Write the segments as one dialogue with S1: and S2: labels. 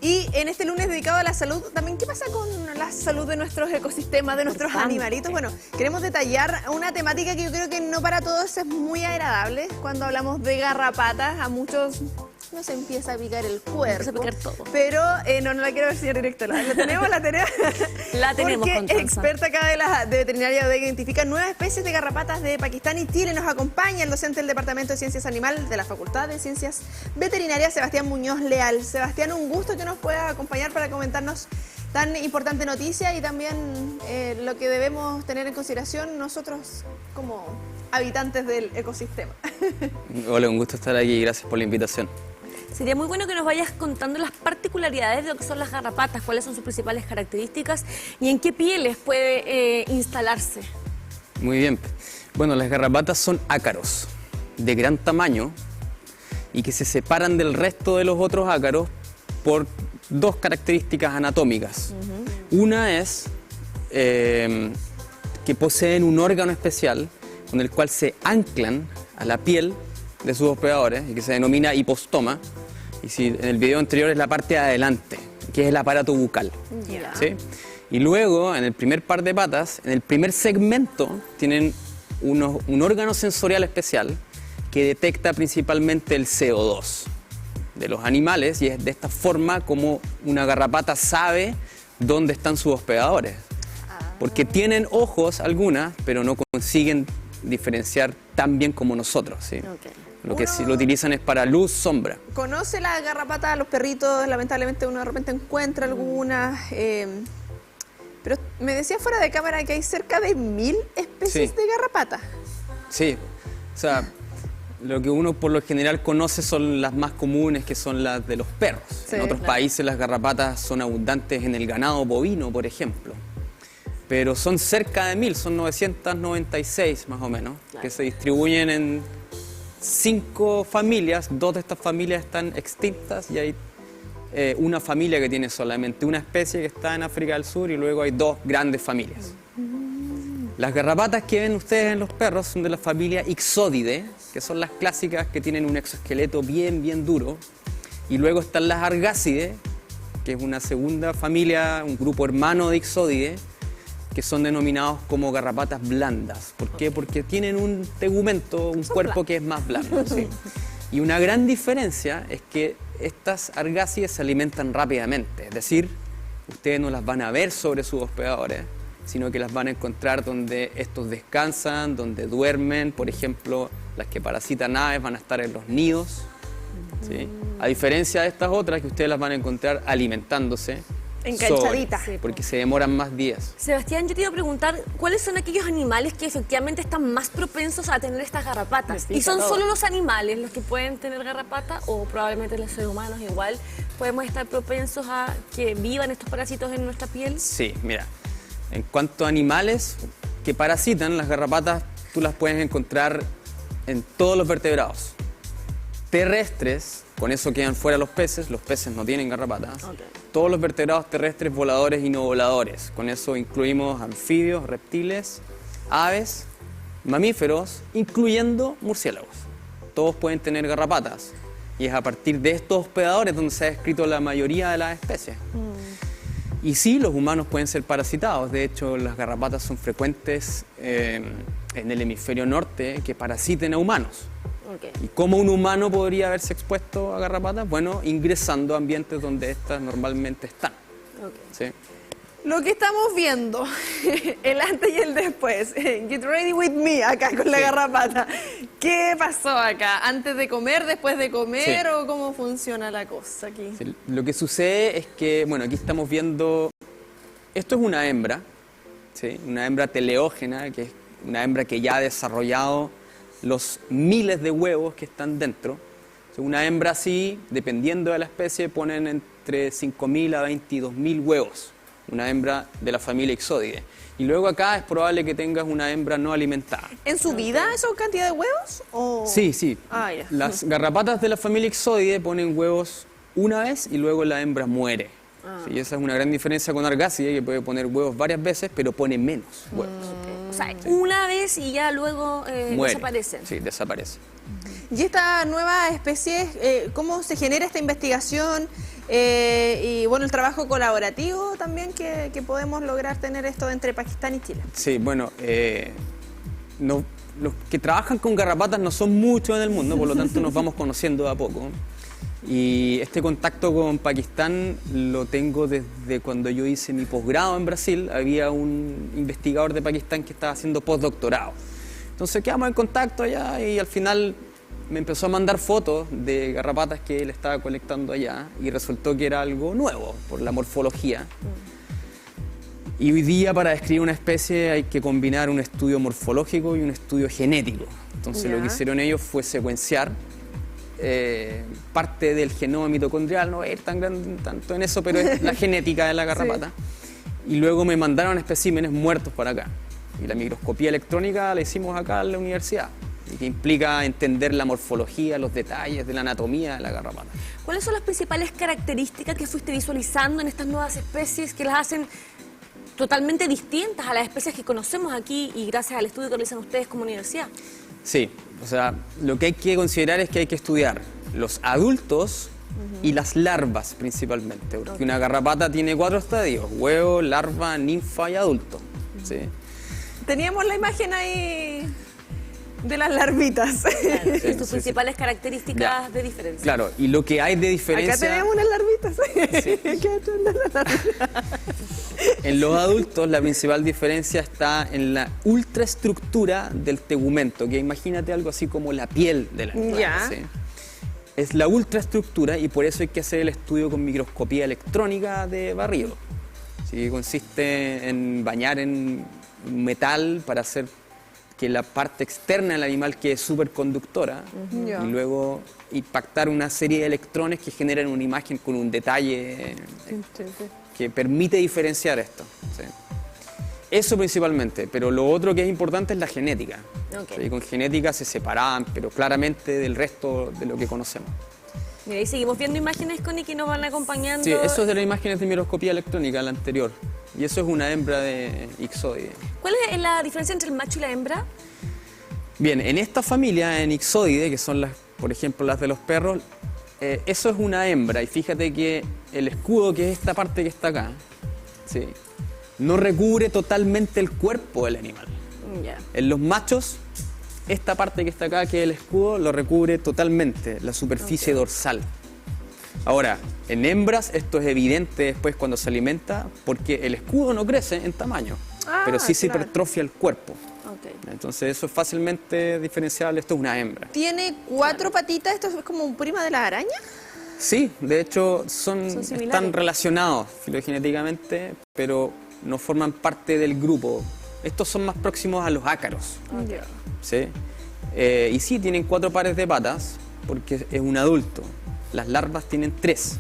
S1: Y en este lunes dedicado a la salud, también, ¿qué pasa con la salud de nuestros ecosistemas, de nuestros animalitos? Bueno, queremos detallar una temática que yo creo que no para todos es muy agradable. Cuando hablamos de garrapatas, a muchos nos empieza a picar el cuerpo.
S2: A picar todo.
S1: Pero no la quiero ver, señor director. ¿La tenemos? La tenemos.
S2: La tenemos,
S1: Porque
S2: Constanza.
S1: experta acá de veterinaria que identifica nuevas especies de garrapatas de Pakistán y Chile. Nos acompaña el docente del Departamento de Ciencias Animales de la Facultad de Ciencias Veterinarias, Sebastián Muñoz Leal. Sebastián, un gusto que nos pueda acompañar para comentarnos tan importante noticia y también lo que debemos tener en consideración nosotros como habitantes del ecosistema.
S3: Hola, un gusto estar aquí, gracias por la invitación.
S2: Sería muy bueno que nos vayas contando las particularidades de lo que son las garrapatas, cuáles son sus principales características y en qué pieles puede instalarse.
S3: Muy bien. Bueno, las garrapatas son ácaros de gran tamaño y que se separan del resto de los otros ácaros por dos características anatómicas. Una es que poseen un órgano especial con el cual se anclan a la piel de sus hospedadores y que se denomina hipostoma. Y si en el video anterior es la parte de adelante, que es el aparato bucal. ¿Sí? Y luego, en el primer par de patas, en el primer segmento, tienen un órgano sensorial especial que detecta principalmente el CO2 de los animales y es de esta forma como una garrapata sabe dónde están sus hospedadores. Porque tienen ojos algunas, pero no consiguen diferenciar tan bien como nosotros. ¿Sí? Lo que sí lo utilizan es para luz, sombra.
S1: ¿Conoce la garrapata a los perritos? Lamentablemente uno de repente encuentra algunas. Pero me decía fuera de cámara que hay cerca de 1000 especies de garrapatas.
S3: Sí, o sea, lo que uno por lo general conoce son las más comunes, que son las de los perros.
S1: Sí,
S3: en otros países las garrapatas son abundantes en el ganado bovino, por ejemplo. Pero son cerca de 1000, son 996 más o menos, que se distribuyen en 5 familias. 2 de estas familias están extintas y hay una familia que tiene solamente una especie que está en África del Sur y luego hay 2 grandes familias. Las garrapatas que ven ustedes en los perros son de la familia Ixodidae, que son las clásicas que tienen un exoesqueleto bien duro. Y luego están las Argácidae, que es una segunda familia, un grupo hermano de Ixodidae, que son denominados como garrapatas blandas. ¿Por qué? Porque tienen un tegumento, un cuerpo que es más blando. ¿Sí? Y una gran diferencia es que estas argácidas se alimentan rápidamente. Es decir, ustedes no las van a ver sobre sus hospedadores, sino que las van a encontrar donde estos descansan, donde duermen. Por ejemplo, las que parasitan aves van a estar en los nidos. ¿Sí? A diferencia de estas otras que ustedes las van a encontrar alimentándose.
S1: Enganchadita.
S3: Porque se demoran más días.
S2: Sebastián, yo te iba a preguntar, ¿cuáles son aquellos animales que efectivamente están más propensos a tener estas garrapatas? ¿Y son solo los animales los que pueden tener garrapata o probablemente los seres humanos igual podemos estar propensos a que vivan estos parásitos en nuestra piel?
S3: Sí, mira, en cuanto a animales que parasitan, las garrapatas tú las puedes encontrar en todos los vertebrados. Terrestres, con eso quedan fuera los peces no tienen garrapatas. Todos los vertebrados terrestres, voladores y no voladores, con eso incluimos anfibios, reptiles, aves, mamíferos, incluyendo murciélagos. Todos pueden tener garrapatas y es a partir de estos hospedadores donde se ha descrito la mayoría de las especies. Y sí, los humanos pueden ser parasitados, de hecho las garrapatas son frecuentes en el hemisferio norte que parasiten a humanos. ¿Y cómo un humano podría haberse expuesto a garrapatas? Bueno, ingresando a ambientes donde estas normalmente están. ¿Sí?
S1: Lo que estamos viendo, el antes y el después, get ready with me acá con la garrapata. ¿Qué pasó acá? ¿Antes de comer, después de comer o cómo funciona la cosa aquí?
S3: Sí, lo que sucede es que, bueno, aquí estamos viendo, esto es una hembra, ¿sí? Una hembra teleógena, que es una hembra que ya ha desarrollado los miles de huevos que están dentro. Una hembra así, dependiendo de la especie, ponen entre 5.000 a 22.000 huevos. Una hembra de la familia Ixodidae. Y luego acá es probable que tengas una hembra no alimentada.
S1: ¿En su vida esa cantidad de huevos? ¿O?
S3: Sí, sí.
S1: Ya.
S3: Las garrapatas de la familia Ixodidae ponen huevos una vez y luego la hembra muere. Sí, esa es una gran diferencia con Argácidae, que puede poner huevos varias veces, pero pone menos huevos.
S2: O sea, una vez y ya luego desaparecen.
S3: Sí, desaparece.
S1: ¿Y esta nueva especie, cómo se genera esta investigación? Y bueno, el trabajo colaborativo también que podemos lograr tener esto entre Pakistán y Chile.
S3: Sí, bueno, los que trabajan con garrapatas no son muchos en el mundo, por lo tanto nos vamos conociendo de a poco. Y este contacto con Pakistán lo tengo desde cuando yo hice mi posgrado en Brasil. Había un investigador de Pakistán que estaba haciendo postdoctorado. Entonces quedamos en contacto allá y al final me empezó a mandar fotos de garrapatas que él estaba colectando allá y resultó que era algo nuevo por la morfología. Y hoy día para describir una especie hay que combinar un estudio morfológico y un estudio genético. Entonces lo que hicieron ellos fue secuenciar parte del genoma mitocondrial, no voy a ir tanto en eso, pero es la genética de la garrapata. Sí. Y luego me mandaron especímenes muertos para acá. Y la microscopía electrónica la hicimos acá en la universidad, y que implica entender la morfología, los detalles de la anatomía de la garrapata.
S2: ¿Cuáles son las principales características que fuiste visualizando en estas nuevas especies que las hacen totalmente distintas a las especies que conocemos aquí y gracias al estudio que realizan ustedes como universidad?
S3: Sí, o sea, lo que hay que considerar es que hay que estudiar los adultos y las larvas principalmente, porque una garrapata tiene 4 estadios: huevo, larva, ninfa y adulto. ¿Sí?
S1: Teníamos la imagen ahí de las larvitas.
S2: Claro, sí, sus principales características de diferencia.
S3: Claro, y lo que hay de diferencia...
S1: Acá tenemos unas larvitas. Sí.
S3: En los adultos la principal diferencia está en la ultraestructura del tegumento, que imagínate algo así como la piel de la animal. ¿Sí? Es la ultraestructura y por eso hay que hacer el estudio con microscopía electrónica de barrido. ¿Sí? Consiste en bañar en metal para hacer que la parte externa del animal quede superconductora y luego impactar una serie de electrones que generan una imagen con un detalle que permite diferenciar esto. ¿Sí? Eso principalmente, pero lo otro que es importante es la genética. ¿Sí? Con genética se separaban, pero claramente del resto de lo que conocemos.
S2: Mira, y seguimos viendo imágenes, Connie, que nos van acompañando.
S3: Sí, eso es de las imágenes de microscopía electrónica, la anterior. Y eso es una hembra de Ixoide.
S2: ¿Cuál es la diferencia entre el macho y la hembra?
S3: Bien, en esta familia, en Ixoide, que son las, por ejemplo, las de los perros, eso es una hembra. Y fíjate que el escudo, que es esta parte que está acá, ¿sí?, no recubre totalmente el cuerpo del animal. En los machos, esta parte que está acá, que es el escudo, lo recubre totalmente, la superficie dorsal. Ahora, en hembras esto es evidente después cuando se alimenta, porque el escudo no crece en tamaño, pero sí se hipertrofia el cuerpo. Entonces eso es fácilmente diferenciable, esto es una hembra.
S1: ¿Tiene 4 patitas? ¿Esto es como un prima de la araña?
S3: Sí, de hecho están relacionados filogenéticamente, pero no forman parte del grupo. Estos son más próximos a los ácaros. ¿Sí? Y sí, tienen 4 pares de patas, porque es un adulto. Las larvas tienen 3.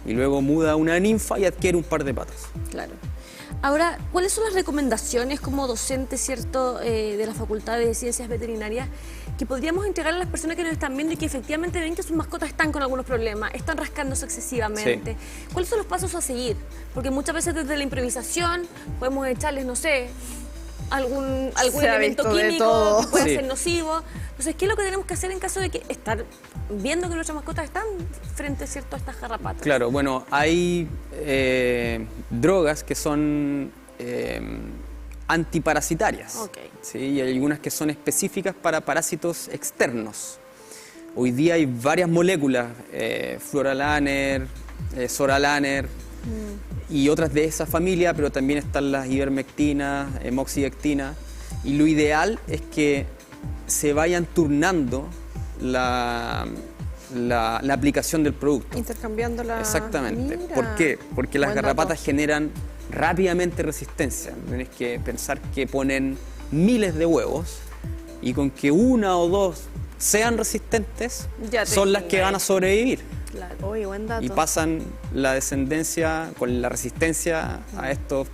S3: Y luego muda una ninfa y adquiere un par de patas.
S2: Claro. Ahora, ¿cuáles son las recomendaciones como docente, cierto, de la Facultad de Ciencias Veterinarias que podríamos entregar a las personas que nos están viendo y que efectivamente ven que sus mascotas están con algunos problemas, están rascándose excesivamente? Sí. ¿Cuáles son los pasos a seguir? Porque muchas veces desde la improvisación podemos echarles, no sé, algún elemento químico que puede ser nocivo. Entonces, ¿qué es lo que tenemos que hacer en caso de que estar viendo que nuestras mascotas están frente, ¿cierto?, a estas garrapatas?
S3: Claro, bueno, hay drogas que son antiparasitarias. ¿Sí? Y hay algunas que son específicas para parásitos externos. Hoy día hay varias moléculas, Floralaner, Soralaner, y otras de esa familia, pero también están las ivermectinas, moxidectina, y lo ideal es que se vayan turnando la aplicación del producto.
S1: Intercambiando la...
S3: Exactamente.
S1: Mira.
S3: ¿Por qué? Porque las garrapatas generan rápidamente resistencia. Tienes que pensar que ponen miles de huevos y con que 1 o 2 sean resistentes son las que van a sobrevivir.
S1: Claro. Oye, buen dato.
S3: Y pasan la descendencia con la resistencia a estas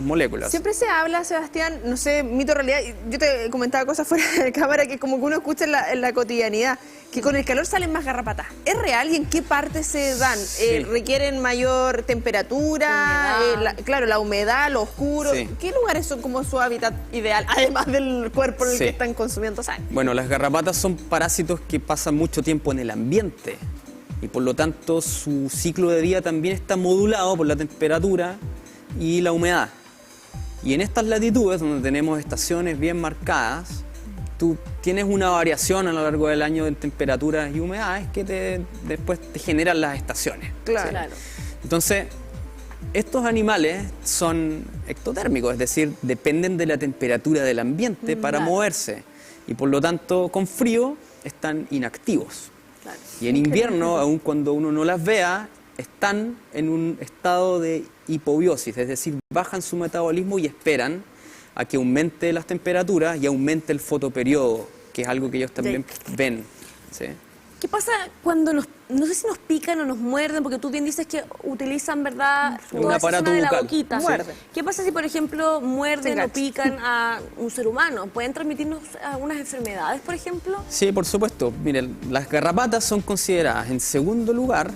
S3: moléculas.
S1: Siempre se habla, Sebastián, no sé, mito o realidad, yo te comentaba cosas fuera de cámara que como que uno escucha en la cotidianidad, que con el calor salen más garrapatas. ¿Es real y en qué partes se dan?
S3: Sí.
S1: ¿Requieren mayor temperatura? Claro, la humedad, lo oscuro.
S3: Sí.
S1: ¿Qué lugares son como su hábitat ideal, además del cuerpo en el que están consumiendo sangre?
S3: Bueno, las garrapatas son parásitos que pasan mucho tiempo en el ambiente y por lo tanto su ciclo de vida también está modulado por la temperatura y la humedad. Y en estas latitudes, donde tenemos estaciones bien marcadas, tú tienes una variación a lo largo del año en temperaturas y humedades que después te generan las estaciones.
S1: Claro.
S2: Claro.
S3: Entonces, estos animales son ectotérmicos, es decir, dependen de la temperatura del ambiente para moverse y por lo tanto con frío están inactivos.
S2: Claro.
S3: Y en invierno, aun cuando uno no las vea, están en un estado de hipobiosis, es decir, bajan su metabolismo y esperan a que aumente las temperaturas y aumente el fotoperiodo, que es algo que ellos también ven. ¿Sí?
S2: ¿Qué pasa cuando no sé si nos pican o nos muerden? Porque tú bien dices que utilizan, ¿verdad?,
S3: Un
S2: toda esa
S3: aparato
S2: zona de la
S3: bucal.
S2: boquita.
S1: Muerde.
S2: ¿Qué pasa si, por ejemplo, muerden o
S1: engancha.
S2: pican a un ser humano? ¿Pueden transmitirnos algunas enfermedades, por ejemplo?
S3: Sí, por supuesto. Miren, las garrapatas son consideradas, en segundo lugar,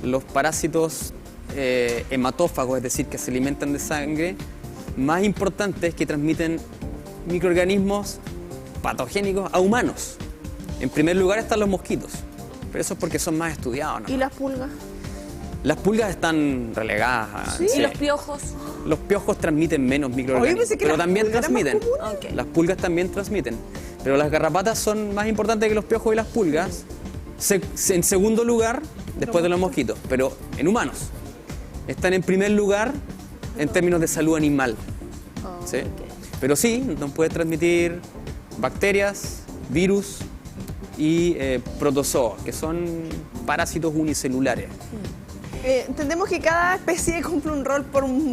S3: los parásitos hematófagos, es decir, que se alimentan de sangre, más importantes que transmiten microorganismos patogénicos a humanos. En primer lugar están los mosquitos, pero eso es porque son más estudiados, ¿no?
S1: ¿Y las pulgas?
S3: Las pulgas están relegadas.
S1: ¿Sí?
S2: ¿Y los piojos?
S3: Los piojos transmiten menos
S1: Oye,
S3: microorganismos,
S1: pensé que
S3: pero
S1: las
S3: también
S1: pulgas eran más
S3: transmiten.
S1: comunes.
S2: Ok.
S3: Las pulgas también transmiten. Pero las garrapatas son más importantes que los piojos y las pulgas. En segundo lugar, después de los mosquitos, pero en humanos. Están en primer lugar en términos de salud animal. ¿Sí? Pero sí, nos puede transmitir bacterias, virus y protozoos, que son parásitos unicelulares.
S1: Entendemos que cada especie cumple un rol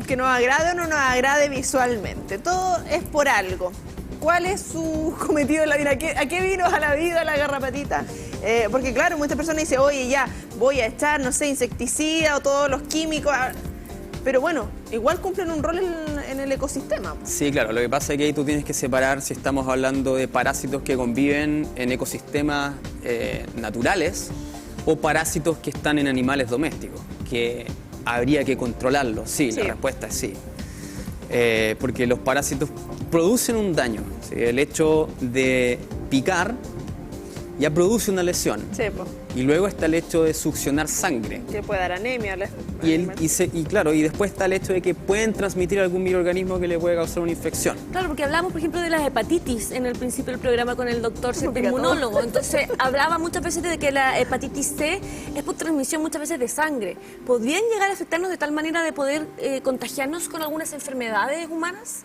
S1: que nos agrade o no nos agrade visualmente. Todo es por algo. ¿Cuál es su cometido en la vida? ¿A qué vino a la vida la garrapatita? Porque claro, muchas personas dicen, oye, ya, voy a echar, no sé, insecticida o todos los químicos. Pero bueno, igual cumplen un rol en el ecosistema.
S3: Sí, claro, lo que pasa es que ahí tú tienes que separar si estamos hablando de parásitos que conviven en ecosistemas naturales o parásitos que están en animales domésticos, que habría que controlarlos. Sí,
S1: Sí.
S3: la respuesta es sí. Porque los parásitos producen un daño. ¿Sí? El hecho de picar ya produce una lesión.
S1: Sí, pues,
S3: Y luego está el hecho de succionar sangre.
S1: que puede dar anemia.
S3: Y después está el hecho de que pueden transmitir algún microorganismo que le puede causar una infección.
S2: Claro, porque hablamos, por ejemplo, de las hepatitis en el principio del programa con el doctor inmunólogo. Entonces, hablaba muchas veces de que la hepatitis C es por transmisión muchas veces de sangre. ¿Podrían llegar a afectarnos de tal manera de poder contagiarnos con algunas enfermedades humanas?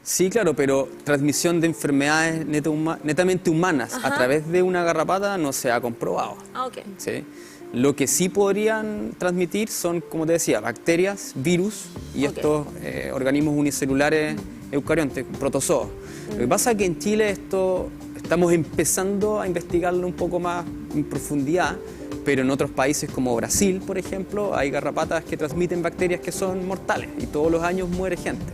S3: Sí, claro, pero transmisión de enfermedades netamente humanas
S2: Ajá.
S3: a través de una garrapata no se ha comprobado.
S2: Ah, ok.
S3: ¿Sí? Lo que sí podrían transmitir son, como te decía, bacterias, virus y
S2: Ok.
S3: estos organismos unicelulares eucariontes, protozoos. Lo que pasa es que en Chile estamos empezando a investigarlo un poco más en profundidad, pero en otros países como Brasil, por ejemplo, hay garrapatas que transmiten bacterias que son mortales y todos los años muere gente.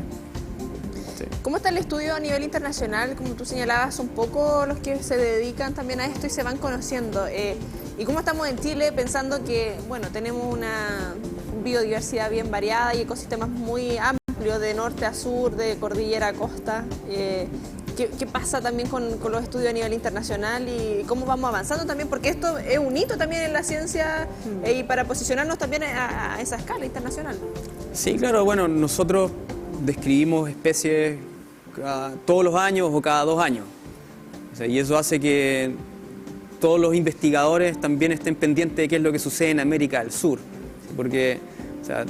S3: Sí.
S1: ¿Cómo está el estudio a nivel internacional? Como tú señalabas, un poco los que se dedican también a esto y se van conociendo. ¿Y cómo estamos en Chile pensando que, bueno, tenemos una biodiversidad bien variada y ecosistemas muy amplios de norte a sur, de cordillera a costa? ¿Qué pasa también con los estudios a nivel internacional y cómo vamos avanzando también? Porque esto es un hito también en la ciencia y para posicionarnos también a esa escala internacional.
S3: Sí, claro, bueno, nosotros describimos especies todos los años o cada 2 años. O sea, y eso hace que todos los investigadores también estén pendientes de qué es lo que sucede en América del Sur. ¿Sí? Porque o sea,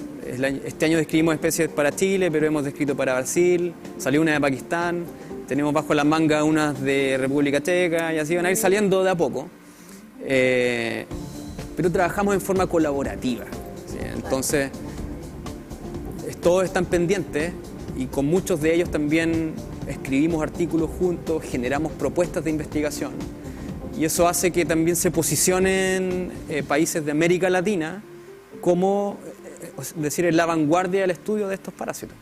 S3: este año describimos especies para Chile, pero hemos descrito para Brasil, salió una de Pakistán, tenemos bajo la manga unas de República Checa y así van a ir saliendo de a poco. Pero trabajamos en forma colaborativa. ¿Sí? Entonces, todos están pendientes y con muchos de ellos también escribimos artículos juntos, generamos propuestas de investigación y eso hace que también se posicionen países de América Latina como, es decir, en la vanguardia del estudio de estos parásitos.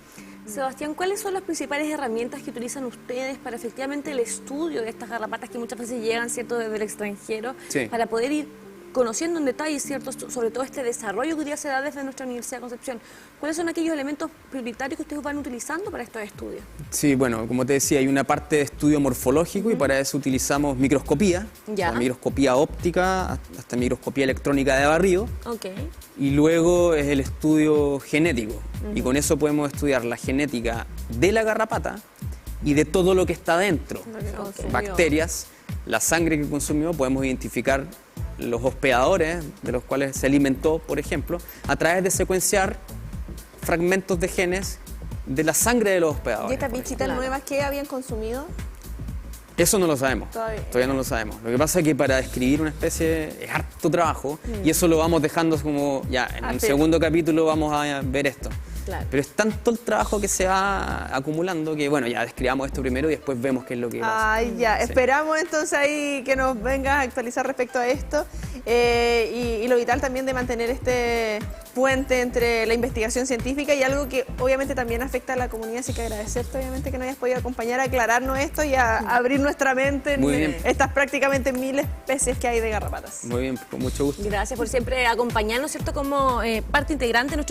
S2: Sebastián, ¿cuáles son las principales herramientas que utilizan ustedes para efectivamente el estudio de estas garrapatas que muchas veces llegan, ¿cierto?, desde el extranjero,
S3: Sí.
S2: para poder ir conociendo en detalle, ¿cierto?, sobre todo este desarrollo que hoy día se da desde nuestra Universidad de Concepción, ¿cuáles son aquellos elementos prioritarios que ustedes van utilizando para estos estudios?
S3: Sí, bueno, como te decía, hay una parte de estudio morfológico y para eso utilizamos microscopía,
S2: Ya.
S3: microscopía óptica, hasta microscopía electrónica de barrido.
S2: Ok.
S3: Y luego es el estudio genético. Y con eso podemos estudiar la genética de la garrapata y de todo lo que está dentro. Bacterias, la sangre que consumió, podemos identificar los hospedadores de los cuales se alimentó, por ejemplo, a través de secuenciar fragmentos de genes de la sangre de los hospedadores.
S1: ¿Y estas bichitas
S2: Claro.
S1: nuevas qué habían consumido?
S3: Eso no lo sabemos.
S1: Todavía.
S3: No lo sabemos. Lo que pasa es que para describir una especie es harto trabajo y eso lo vamos dejando como ya en un
S1: Así.
S3: segundo capítulo vamos a ver esto.
S2: Claro.
S3: Pero es tanto el trabajo que se va acumulando que bueno, ya describamos esto primero y después vemos qué es lo que pasa.
S1: Ay, ya.
S3: Sí.
S1: Esperamos entonces ahí que nos vengas a actualizar respecto a esto y lo vital también de mantener este puente entre la investigación científica y algo que obviamente también afecta a la comunidad, así que agradecerte obviamente que nos hayas podido acompañar a aclararnos esto y a abrir nuestra mente
S3: Muy
S1: en
S3: bien.
S1: estas prácticamente 1000 especies que hay de garrapatas.
S3: Muy bien, con mucho gusto.
S2: Gracias por siempre acompañarnos, ¿cierto?, como parte integrante de nuestro